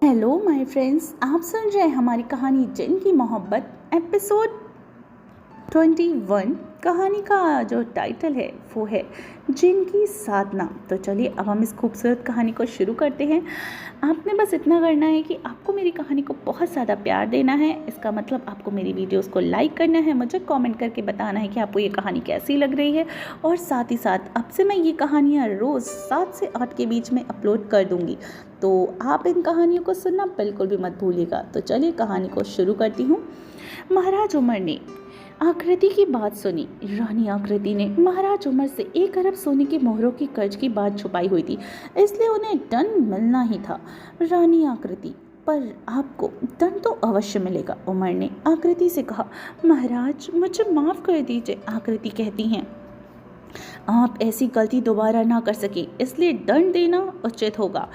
Hello my friends, आप सुन रहे हैं हमारी कहानी जिनकी मोहब्बत एपिसोड 21। कहानी का जो टाइटल है वो है जिनकी साधना। तो चलिए अब हम इस खूबसूरत कहानी को शुरू करते हैं। आपने बस इतना करना है कि आपको मेरी कहानी को बहुत ज़्यादा प्यार देना है। इसका मतलब आपको मेरी वीडियोस को लाइक करना है, मुझे कमेंट करके बताना है कि आपको ये कहानी कैसी लग रही है। और साथ ही साथ अब से मैं ये कहानियाँ रोज़ 7 से 8 के बीच में अपलोड कर दूँगी, तो आप इन कहानियों को सुनना बिल्कुल भी मत भूलिएगा। तो चलिए कहानी को शुरू करती हूँ। महाराज उमर ने आकृति की बात सुनी। रानी आकृति ने महाराज उमर से 1 अरब सोने के मोहरों की कर्ज की बात छुपाई हुई थी, इसलिए उन्हें दंड मिलना ही था। रानी आकृति, पर आपको दंड तो अवश्य मिलेगा। उमर ने आकृति से कहा। महाराज मुझे माफ़ कर दीजिए, आकृति कहती हैं। आप ऐसी गलती दोबारा ना कर सके, इसलिए दंड देना उचित होगा।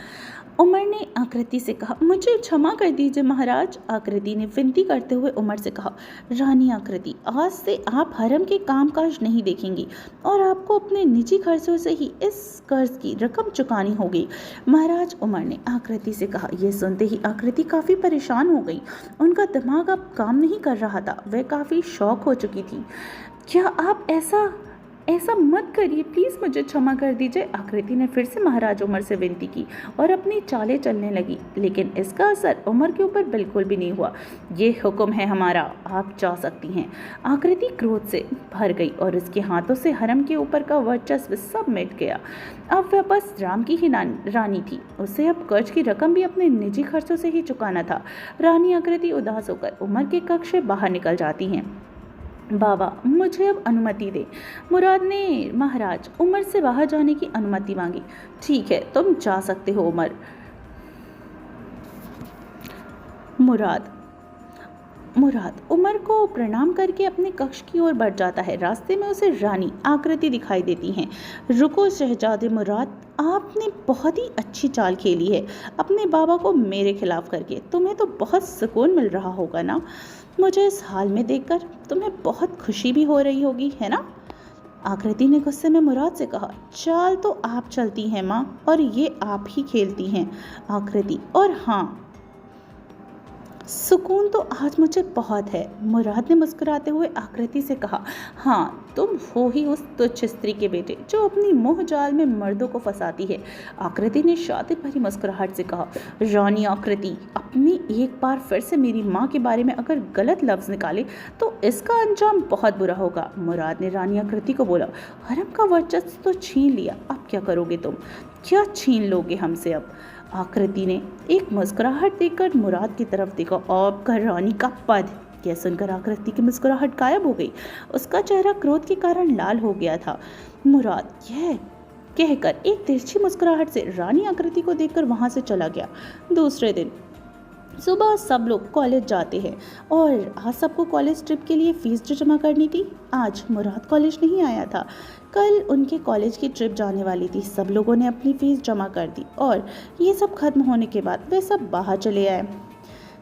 उमर ने आकृति से कहा। मुझे क्षमा कर दीजिए महाराज, आकृति ने विनती करते हुए उमर से कहा। रानी आकृति, आज से आप हरम के कामकाज नहीं देखेंगी और आपको अपने निजी खर्चों से ही इस कर्ज की रकम चुकानी होगी, महाराज उमर ने आकृति से कहा। यह सुनते ही आकृति काफ़ी परेशान हो गई। उनका दिमाग अब काम नहीं कर रहा था, वह काफ़ी शौक हो चुकी थी। क्या आप ऐसा मत करिए, प्लीज़ मुझे क्षमा कर दीजिए, आकृति ने फिर से महाराज उमर से विनती की और अपनी चालें चलने लगी। लेकिन इसका असर उमर के ऊपर बिल्कुल भी नहीं हुआ। ये हुक्म है हमारा, आप जा सकती हैं। आकृति क्रोध से भर गई और उसके हाथों से हरम के ऊपर का वर्चस्व सब मिट गया। अब वह बस राम की ही रानी थी। उसे अब कर्ज की रकम भी अपने निजी खर्चों से ही चुकाना था। रानी आकृति उदास होकर उमर के कक्ष से बाहर निकल जाती हैं। बाबा, मुझे अब अनुमति दे। मुराद ने महाराज उमर से बाहर जाने की अनुमति मांगी। ठीक है, तुम जा सकते हो उमर। मुराद उमर को प्रणाम करके अपने कक्ष की ओर बढ़ जाता है। रास्ते में उसे रानी आकृति दिखाई देती हैं। रुको शहजादे मुराद, आपने बहुत ही अच्छी चाल खेली है अपने बाबा को मेरे खिलाफ करके। तुम्हें तो बहुत सुकून मिल रहा होगा ना। मुझे इस हाल में देखकर तुम्हें बहुत खुशी भी हो रही होगी, है ना, आकृति ने गुस्से में मुराद से कहा। चाल तो आप चलती हैं माँ, और ये आप ही खेलती हैं, आकृति। और हाँ, सुकून तो आज मुझे बहुत है, मुराद ने मुस्कुराते हुए आकृति से कहा। हाँ, तुम हो ही उस तुच्छ स्त्री के बेटे जो अपनी मोह जाल में मर्दों को फंसाती है, आकृति ने शातिर भरी मुस्कुराहट से कहा। रानी आकृति, अपनी एक बार फिर से मेरी माँ के बारे में अगर गलत लफ्ज़ निकाले तो इसका अंजाम बहुत बुरा होगा, मुराद ने रानी आकृति को बोला। हरम का वर्चस्व तो छीन लिया, अब क्या करोगे तुम? क्या छीन लोगे हमसे अब? आकृति ने एक मुस्कुराहट देकर मुराद की तरफ देखा। आपका रानी का पद। यह सुनकर आकृति की मुस्कुराहट गायब हो गई। उसका चेहरा क्रोध के कारण लाल हो गया था। मुराद यह कहकर एक तिरछी मुस्कुराहट से रानी आकृति को देखकर वहां से चला गया। दूसरे दिन सुबह सब लोग कॉलेज जाते हैं और आज सबको कॉलेज ट्रिप के लिए फीस जो जमा करनी थी। आज मुराद कॉलेज नहीं आया था, कल उनके कॉलेज की ट्रिप जाने वाली थी। सब लोगों ने अपनी फीस जमा कर दी और ये सब खत्म होने के बाद वे सब बाहर चले आए।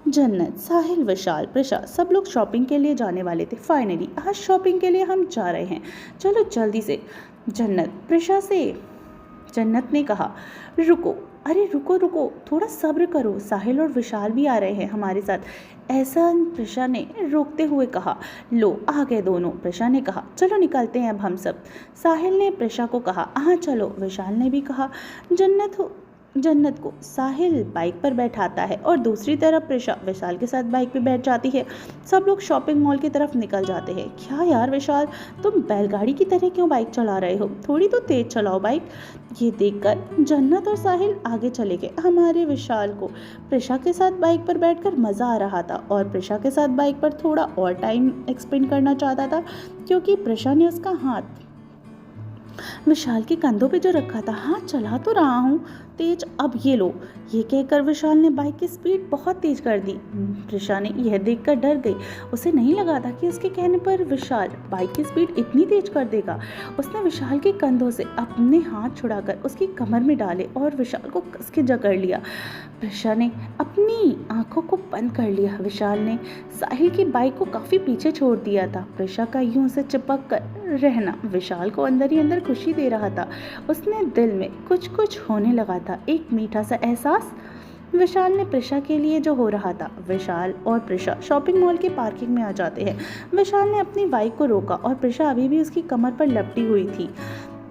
जन्नत, साहिल, विशाल, प्रशा सब लोग शॉपिंग के लिए जाने वाले थे। फाइनली आज शॉपिंग के लिए हम जा रहे हैं, चलो जल्दी से। जन्नत ने कहा। रुको, अरे रुको, थोड़ा सब्र करो, साहिल और विशाल भी आ रहे हैं हमारे साथ, ऐसा प्रशा ने रोकते हुए कहा। लो आ गए दोनों, प्रशा ने कहा। चलो निकलते हैं अब हम सब, साहिल ने प्रशा को कहा। हाँ चलो, विशाल ने भी कहा। जन्नत को साहिल बाइक पर बैठाता है और दूसरी तरफ प्रशा विशाल के साथ बाइक पर बैठ जाती है। सब लोग शॉपिंग मॉल की तरफ निकल जाते हैं। क्या यार विशाल, तुम बैलगाड़ी की तरह क्यों बाइक चला रहे हो? थोड़ी तो तेज चलाओ बाइक। ये देखकर जन्नत और साहिल आगे चले गए। हमारे विशाल को प्रशा के साथ बाइक पर बैठकर मज़ा आ रहा था और प्रशा के साथ बाइक पर थोड़ा और टाइम एक्सपेंड करना चाहता था, क्योंकि प्रशा ने उसका हाथ विशाल के कंधों पे जो रखा था। हाँ चला तो रहा हूँ तेज, अब ये लो। ये कहकर विशाल ने बाइक की स्पीड बहुत तेज कर दी। प्रशा ने यह देखकर डर गई। उसे नहीं लगा था कि उसके कहने पर विशाल बाइक की स्पीड इतनी तेज कर देगा। उसने विशाल के कंधों से अपने हाथ छुड़ाकर उसकी कमर में डाले और विशाल को कस के जकड़ लिया। प्रशा ने अपनी आंखों को बंद कर लिया। विशाल ने साहिल की बाइक को काफ़ी पीछे छोड़ दिया था। प्रशा का यूं से चिपक कर रहना विशाल को अंदर ही अंदर खुशी दे रहा था। उसने दिल में कुछ होने लगा था, एक मीठा सा एहसास। विशाल ने प्रिशा के लिए जो हो रहा था। विशाल और प्रिशा शॉपिंग मॉल के पार्किंग में आ जाते हैं। विशाल ने अपनी बाइक को रोका और प्रिशा अभी भी उसकी कमर पर लपटी हुई थी।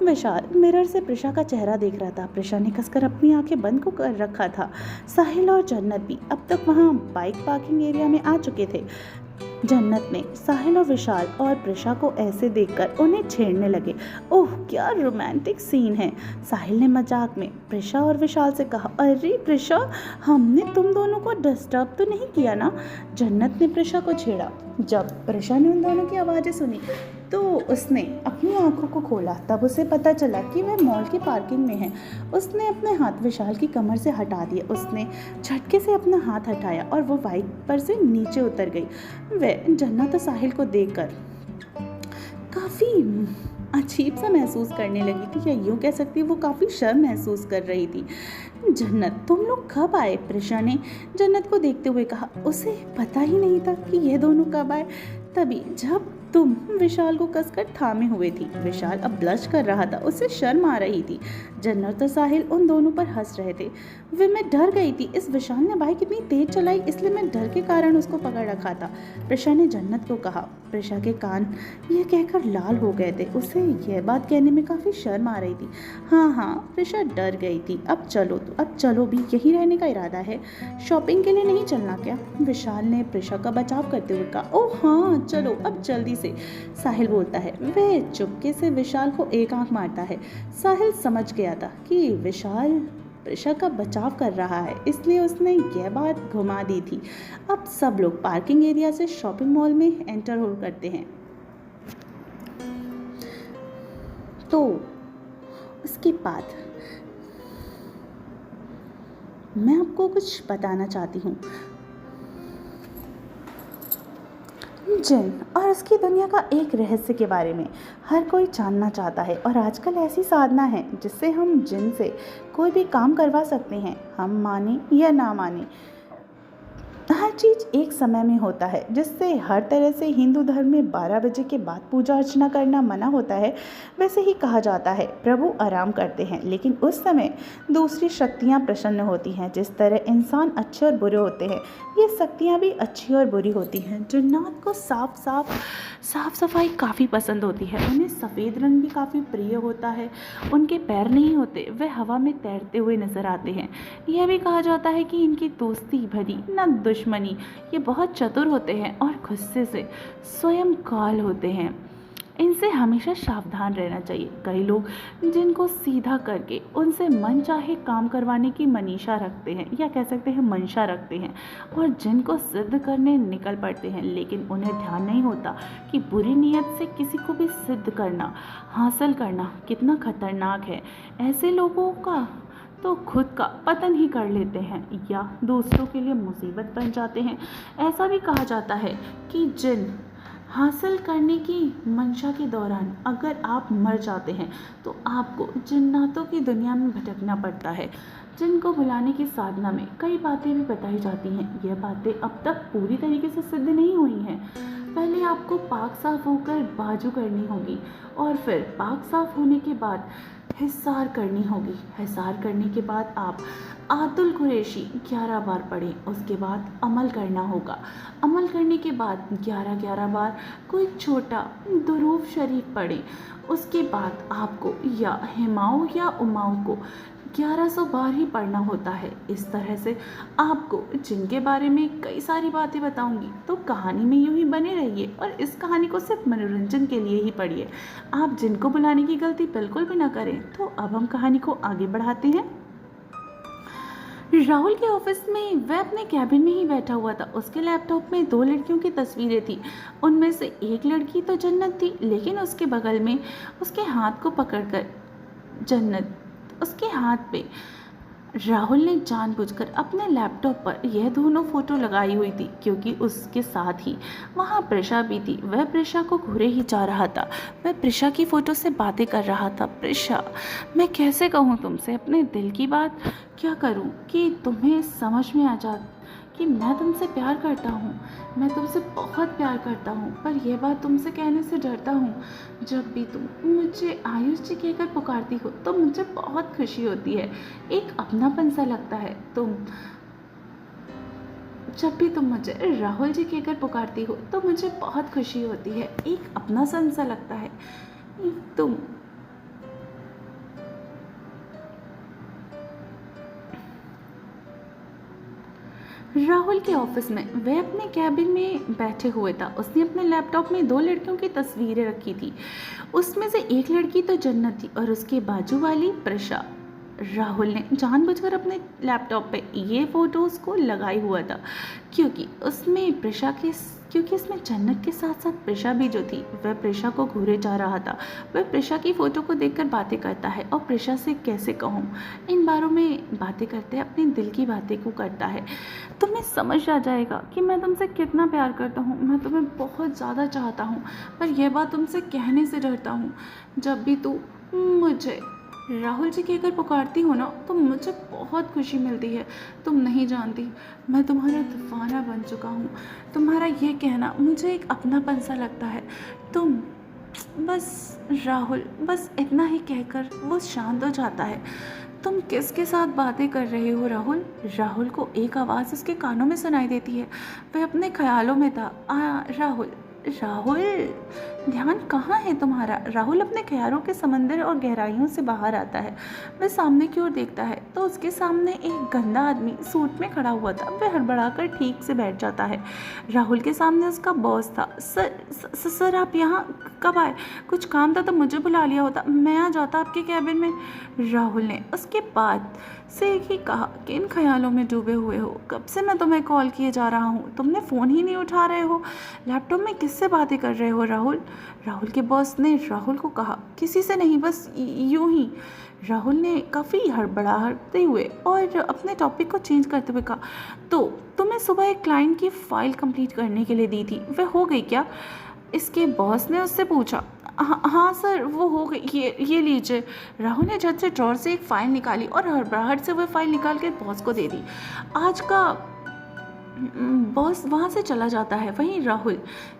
विशाल मिरर से प्रिशा का चेहरा देख रहा था। प्रिशा ने कसकर अपनी आंखें बंद को कर रखा था। साहिल और जन्नत भी अब तक वहां बाइक पार्किंग एरिया में आ चुके थे। जन्नत ने साहिल और विशाल और प्रिशा को ऐसे देखकर उन्हें छेड़ने लगे। ओह, क्या रोमांटिक सीन है। साहिल ने मजाक में प्रिशा और विशाल से कहा, अरे प्रिशा, हमने तुम दोनों को डिस्टर्ब तो नहीं किया ना। जन्नत ने प्रिशा को छेड़ा। जब प्रिशा ने उन दोनों की आवाज़ें सुनी तो उसने अपनी आंखों को खोला। तब उसे पता चला कि वह मॉल की पार्किंग में है। उसने अपने हाथ विशाल की कमर से हटा दिए। उसने झटके से अपना हाथ हटाया और वो बाइक पर से नीचे उतर गई। वह जन्नत और साहिल को देखकर काफ़ी अजीब सा महसूस करने लगी थी, या यूँ कह सकती वो काफ़ी शर्म महसूस कर रही थी। जन्नत, तुम लोग कब आए? प्रिशा ने जन्नत को देखते हुए कहा। उसे पता ही नहीं था कि ये दोनों कब आए। तभी जब तुम विशाल को कसकर थामे हुए थी। विशाल अब ब्लश कर रहा था, उसे शर्म आ रही थी। जन्नत और साहिल उन दोनों पर हंस रहे थे। मैं डर गई थी। इस विशाल ने बाइक इतनी तेज चलाई, इसलिए मैं डर के कारण उसको पकड़ रखा था, प्रिशा ने जन्नत को कहा। प्रिशा के कान यह कहकर लाल हो गए थे। उसे यह बात कहने में काफ़ी शर्म आ रही थी। हाँ, प्रिशा डर गई थी। अब चलो भी, यही रहने का इरादा है? शॉपिंग के लिए नहीं चलना क्या? विशाल ने प्रिशा का बचाव करते हुए कहा। ओह हाँ, चलो अब जल्दी से, साहिल बोलता है। वह चुपके से विशाल को एक आंख मारता है। साहिल समझ गया था कि विशाल प्रिशा का बचाव कर रहा है, इसलिए उसने यह बात घुमा दी थी। अब सब लोग पार्किंग एरिया से शॉपिंग मॉल में एंटर हो करते हैं। तो उसके बाद मैं आपको कुछ बताना चाहती हूँ। जिन और उसकी दुनिया का एक रहस्य के बारे में हर कोई जानना चाहता है, और आजकल ऐसी साधना है जिससे हम जिन से कोई भी काम करवा सकते हैं, हम माने या ना माने। हर चीज़ एक समय में होता है, जिससे हर तरह से हिंदू धर्म में 12 बजे के बाद पूजा अर्चना करना मना होता है। वैसे ही कहा जाता है प्रभु आराम करते हैं, लेकिन उस समय दूसरी शक्तियाँ प्रसन्न होती हैं। जिस तरह इंसान अच्छे और बुरे होते हैं, ये शक्तियाँ भी अच्छी और बुरी होती हैं। जन्नत को साफ सफाई काफ़ी पसंद होती है। उन्हें सफ़ेद रंग भी काफ़ी प्रिय होता है। उनके पैर नहीं होते, वे हवा में तैरते हुए नजर आते हैं। यह भी कहा जाता है कि इनकी दोस्ती भरी न दुश्मनी, ये बहुत चतुर होते हैं और गुस्से से स्वयं काल होते हैं। इनसे हमेशा सावधान रहना चाहिए। कई लोग जिनको सीधा करके उनसे मन चाहे काम करवाने की मनीषा रखते हैं, या कह सकते हैं मंशा रखते हैं, और जिनको सिद्ध करने निकल पड़ते हैं, लेकिन उन्हें ध्यान नहीं होता कि बुरी नीयत से किसी को भी सिद्ध करना, हासिल करना कितना खतरनाक है। ऐसे लोगों का तो खुद का पतन ही कर लेते हैं या दूसरों के लिए मुसीबत बन जाते हैं। ऐसा भी कहा जाता है कि जिन हासिल करने की मंशा के दौरान अगर आप मर जाते हैं तो आपको जन्नतों की दुनिया में भटकना पड़ता है। जिनको बुलाने की साधना में कई बातें भी बताई जाती हैं। यह बातें अब तक पूरी तरीके से सिद्ध नहीं हुई हैं। पहले आपको पाक साफ होकर बाजू करनी होगी, और फिर पाक साफ होने के बाद हिसार करनी होगी। हिसार करने के बाद आप आतुल कुरैशी 11 बार पढ़ें। उसके बाद अमल करना होगा। अमल करने के बाद 11 बार कोई छोटा दुरूद शरीफ पढ़ें। उसके बाद आपको या हिमाऊ या उमाऊ को 1100 बार ही पढ़ना होता है। इस तरह से आपको जिनके बारे में कई सारी बातें बताऊंगी, तो कहानी में यूं ही बने रहिए और इस कहानी को सिर्फ मनोरंजन के लिए ही पढ़िए। आप जिनको बुलाने की गलती बिल्कुल भी ना करें। तो अब हम कहानी को आगे बढ़ाते हैं। राहुल के ऑफिस में वह अपने कैबिन में ही बैठा हुआ था। उसके लैपटॉप में 2 लड़कियों की तस्वीरें थी। उनमें से एक लड़की तो जन्नत थी, लेकिन उसके बगल में उसके हाथ को पकड़कर जन्नत, उसके हाथ पे राहुल ने जानबूझकर अपने लैपटॉप पर यह दोनों फोटो लगाई हुई थी, क्योंकि उसके साथ ही वहाँ प्रिशा भी थी। वह प्रिशा को घूरे ही जा रहा था। वह प्रिशा की फ़ोटो से बातें कर रहा था। प्रिशा, मैं कैसे कहूँ तुमसे अपने दिल की बात? क्या करूँ कि तुम्हें समझ में आ जा कि मैं तुमसे प्यार करता हूँ। मैं तुमसे बहुत प्यार करता हूँ, पर यह बात तुमसे कहने से डरता हूँ। जब भी तुम मुझे आयुष जी कहकर पुकारती हो तो मुझे बहुत खुशी होती है, एक अपनापन सा लगता है। जब भी तुम मुझे राहुल जी कहकर पुकारती हो तो मुझे बहुत खुशी होती है, एक अपना सन सा लगता है। तुम राहुल के ऑफिस में वह अपने कैबिन में बैठे हुए था। उसने अपने लैपटॉप में दो लड़कियों की तस्वीरें रखी थी। उसमें से एक लड़की तो जन्नत थी और उसके बाजू वाली प्रशा। राहुल ने जानबूझकर अपने लैपटॉप पे ये फोटोज़ को लगाई हुआ था क्योंकि इसमें जन्नत के साथ साथ प्रिशा भी जो थी वह प्रिशा को घूरे जा रहा था। वह प्रिशा की फ़ोटो को देखकर बातें करता है और प्रिशा से कैसे कहूँ इन बारों में बातें करते अपने दिल की बातें को करता है। तुम्हें समझ आ जाएगा कि मैं तुमसे कितना प्यार करता हूँ, मैं तुम्हें बहुत ज़्यादा चाहता हूँ, पर यह बात तुमसे कहने से डरता हूँ। जब भी तू मुझे राहुल जी कहकर पुकारती हो ना तो मुझे बहुत खुशी मिलती है। तुम नहीं जानती मैं तुम्हारा दीवाना बन चुका हूँ। तुम्हारा ये कहना मुझे एक अपनापन सा लगता है। तुम बस राहुल, बस इतना ही कहकर वो शांत हो जाता है। तुम किसके साथ बातें कर रहे हो राहुल? राहुल को एक आवाज़ उसके कानों में सुनाई देती है। वह अपने ख्यालों में था। राहुल, राहुल, ध्यान कहाँ है तुम्हारा? राहुल अपने ख्यालों के समंदर और गहराइयों से बाहर आता है। वह सामने की ओर देखता है तो उसके सामने एक गंदा आदमी सूट में खड़ा हुआ था। वह हड़बड़ाकर ठीक से बैठ जाता है। राहुल के सामने उसका बॉस था। सर आप यहाँ कब आए? कुछ काम था तो मुझे बुला लिया होता, मैं आ जाता आपके कैबिन में। राहुल ने उसके बाद से ही कहा कि इन ख्यालों में डूबे हुए हो। कब से मैं तुम्हें कॉल किए जा रहा हूँ, तुमने फ़ोन ही नहीं उठा रहे हो। लैपटॉप में किससे बातें कर रहे हो राहुल? राहुल के बॉस ने राहुल को कहा। किसी से नहीं, बस यूं ही। राहुल ने काफ़ी हड़बड़ाते हुए और अपने टॉपिक को चेंज करते हुए कहा, तो तुम्हें सुबह एक क्लाइंट की फ़ाइल कंप्लीट करने के लिए दी थी, वह हो गई क्या? इसके बॉस ने उससे पूछा। हाँ सर, वो हो गई, ये लीजिए। राहुल ने झट से ड्रॉर से एक फ़ाइल निकाली और हड़बड़ाहट से वह फ़ाइल निकाल कर बॉस को दे दी। आज का बॉस वहाँ से चला जाता है। वहीं राहुल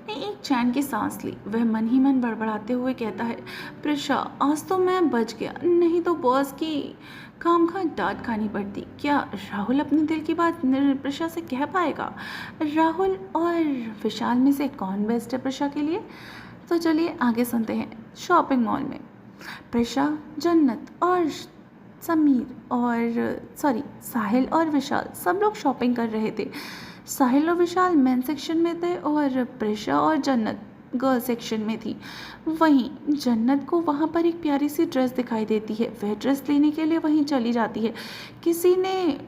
ने एक चैन की सांस ली। वह मन ही मन बड़बड़ाते हुए कहता है, प्रिशा, आज तो मैं बच गया, नहीं तो बॉस की खामखा डांट खानी पड़ती। क्या राहुल अपने दिल की बात प्रिशा से कह पाएगा? राहुल और विशाल में से कौन बेस्ट है प्रिशा के लिए? तो चलिए आगे सुनते हैं। शॉपिंग मॉल में प्रिशा, जन्नत और साहिल और विशाल सब लोग शॉपिंग कर रहे थे। साहिल और विशाल मेन सेक्शन में थे और प्रिशा और जन्नत गर्ल सेक्शन में थी। वहीं जन्नत को वहाँ पर एक प्यारी सी ड्रेस दिखाई देती है। वह ड्रेस लेने के लिए वहीं चली जाती है। किसी ने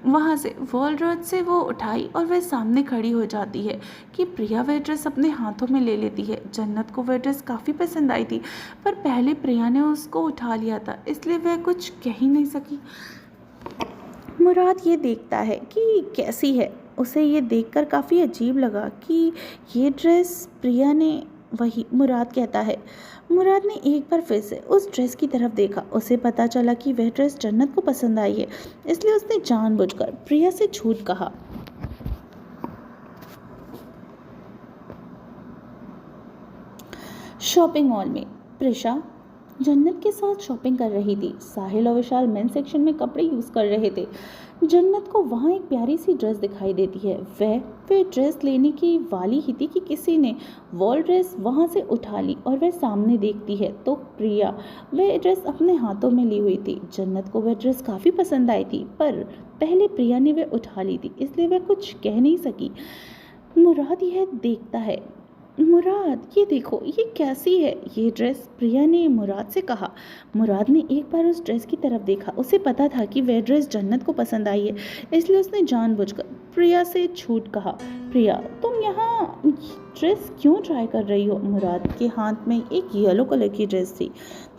वहाँ से वॉल रॉड से वो उठाई और वह सामने खड़ी हो जाती है कि प्रिया वह ड्रेस अपने हाथों में ले लेती है। जन्नत को वह ड्रेस काफ़ी पसंद आई थी, पर पहले प्रिया ने उसको उठा लिया था, इसलिए वह कुछ कह ही नहीं सकी। मुराद ये देखता है कि कैसी है। उसे ये देखकर काफ़ी अजीब लगा कि ये ड्रेस प्रिया ने। वही मुराद कहता है। मुराद ने एक बार फिर से उस ड्रेस की तरफ देखा। उसे पता चला कि वह ड्रेस जन्नत को पसंद आई है, इसलिए उसने जानबूझकर प्रिया से झूठ कहा। शॉपिंग मॉल में प्रिशा जन्नत के साथ शॉपिंग कर रही थी। साहिल और विशाल मेन सेक्शन में कपड़े यूज़ कर रहे थे। जन्नत को वहाँ एक प्यारी सी ड्रेस दिखाई देती है। वह ड्रेस लेने की वाली ही थी कि किसी ने वॉल ड्रेस वहाँ से उठा ली और वह सामने देखती है तो प्रिया वह ड्रेस अपने हाथों में ली हुई थी। जन्नत को वह ड्रेस काफ़ी पसंद आई थी, पर पहले प्रिया ने वह उठा ली थी, इसलिए वह कुछ कह नहीं सकी। मुराद यह देखता है। मुराद ये देखो, ये कैसी है ये ड्रेस? प्रिया ने मुराद से कहा। मुराद ने एक बार उस ड्रेस की तरफ देखा। उसे पता था कि वह ड्रेस जन्नत को पसंद आई है, इसलिए उसने जानबूझकर प्रिया से झूठ कहा। प्रिया, तुम यहाँ ड्रेस क्यों ट्राई कर रही हो? मुराद के हाथ में एक येलो कलर की ड्रेस थी।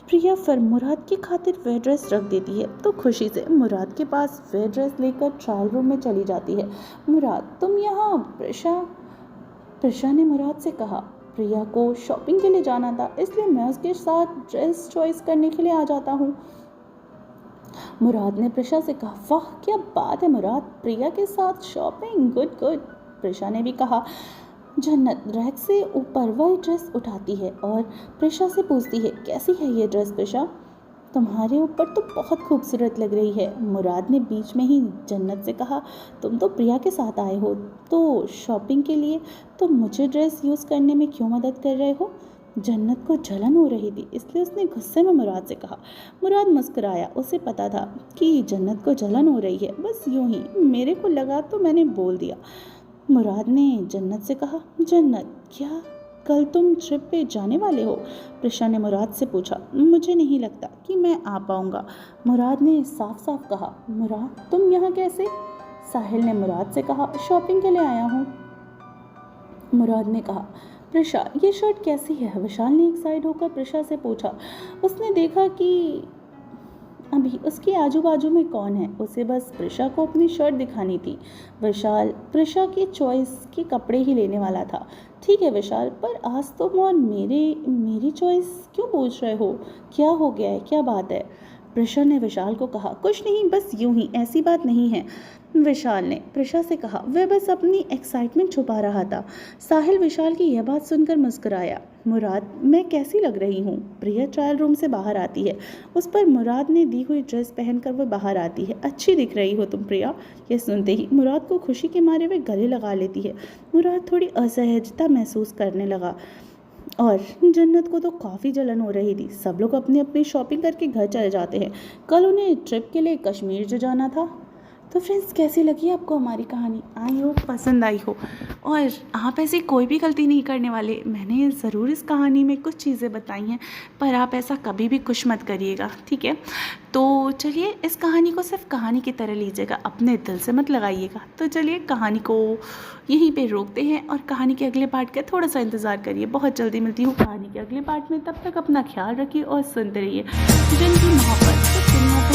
प्रिया फिर मुराद की खातिर वह ड्रेस रख देती है तो खुशी से मुराद के पास वह ड्रेस लेकर ट्रायल रूम में चली जाती है। मुराद, तुम यहाँ? प्रिशा ने मुराद से कहा। प्रिया को शॉपिंग के लिए जाना था, इसलिए मैं उसके साथ ड्रेस चॉइस करने के लिए आ जाता हूँ। मुराद ने प्रिशा से कहा। वाह क्या बात है मुराद, प्रिया के साथ शॉपिंग, गुड गुड। प्रिशा ने भी कहा। जन्नत रैक से ऊपर वह ड्रेस उठाती है और प्रिशा से पूछती है, कैसी है ये ड्रेस प्रिशा? तुम्हारे ऊपर तो बहुत खूबसूरत लग रही है। मुराद ने बीच में ही जन्नत से कहा, तुम तो प्रिया के साथ आए हो तो शॉपिंग के लिए, तो मुझे ड्रेस यूज़ करने में क्यों मदद कर रहे हो? जन्नत को जलन हो रही थी, इसलिए उसने गुस्से में मुराद से कहा। मुराद मुस्कुराया, उसे पता था कि जन्नत को जलन हो रही है, बस यूं ही मेरे को लगा तो मैंने बोल दिया। मुराद ने जन्नत से कहा, जन्नत क्या कल तुम ट्रिप पे जाने वाले हो? प्रिशा ने मुराद से पूछा। मुझे नहीं लगता कि मैं आ पाऊंगा, मुराद ने साफ साफ कहा। मुराद तुम यहाँ कैसे? साहिल ने मुराद से कहा, शॉपिंग के लिए आया हूँ। मुराद ने कहा, प्रिशा ये शर्ट कैसी है? विशाल ने एक साइड होकर प्रिशा से पूछा। उसने देखा कि अभी उसके आजू बाजू में कौन है, उसे बस प्रिशा को अपनी शर्ट दिखानी थी। विशाल प्रिशा की चॉइस के कपड़े ही लेने वाला था। ठीक है विशाल, पर आज तुम और मेरी चॉइस क्यों पूछ रहे हो? क्या हो गया है, क्या बात है? प्रिशा ने विशाल को कहा, कुछ नहीं, बस यूं ही, ऐसी बात नहीं है। विशाल ने प्रिशा से कहा, वह बस अपनी एक्साइटमेंट छुपा रहा था। साहिल विशाल की यह बात सुनकर मुस्कुराया। मुराद मैं कैसी लग रही हूँ? प्रिया ट्रायल रूम से बाहर आती है, उस पर मुराद ने दी हुई ड्रेस पहनकर वह बाहर आती है। अच्छी दिख रही हो तुम प्रिया। यह सुनते ही मुराद को खुशी के मारे वे गले लगा लेती है। मुराद थोड़ी असहजता महसूस करने लगा और जन्नत को तो काफ़ी जलन हो रही थी। सब लोग अपनी अपनी शॉपिंग करके घर चले जाते हैं। कल उन्हें ट्रिप के लिए कश्मीर जो जाना था। तो फ्रेंड्स कैसी लगी आपको हमारी कहानी? आई हो पसंद आई हो, और आप ऐसी कोई भी गलती नहीं करने वाले। मैंने ज़रूर इस कहानी में कुछ चीज़ें बताई हैं, पर आप ऐसा कभी भी कुछ मत करिएगा, ठीक है? तो चलिए इस कहानी को सिर्फ कहानी की तरह लीजिएगा, अपने दिल से मत लगाइएगा। तो चलिए कहानी को यहीं पे रोकते हैं और कहानी के अगले पार्ट का थोड़ा सा इंतज़ार करिए। बहुत जल्दी मिलती हूँ कहानी के अगले पार्ट में। तब तक अपना ख्याल रखिए और सुनते रहिए जिनकी मोहब्बत।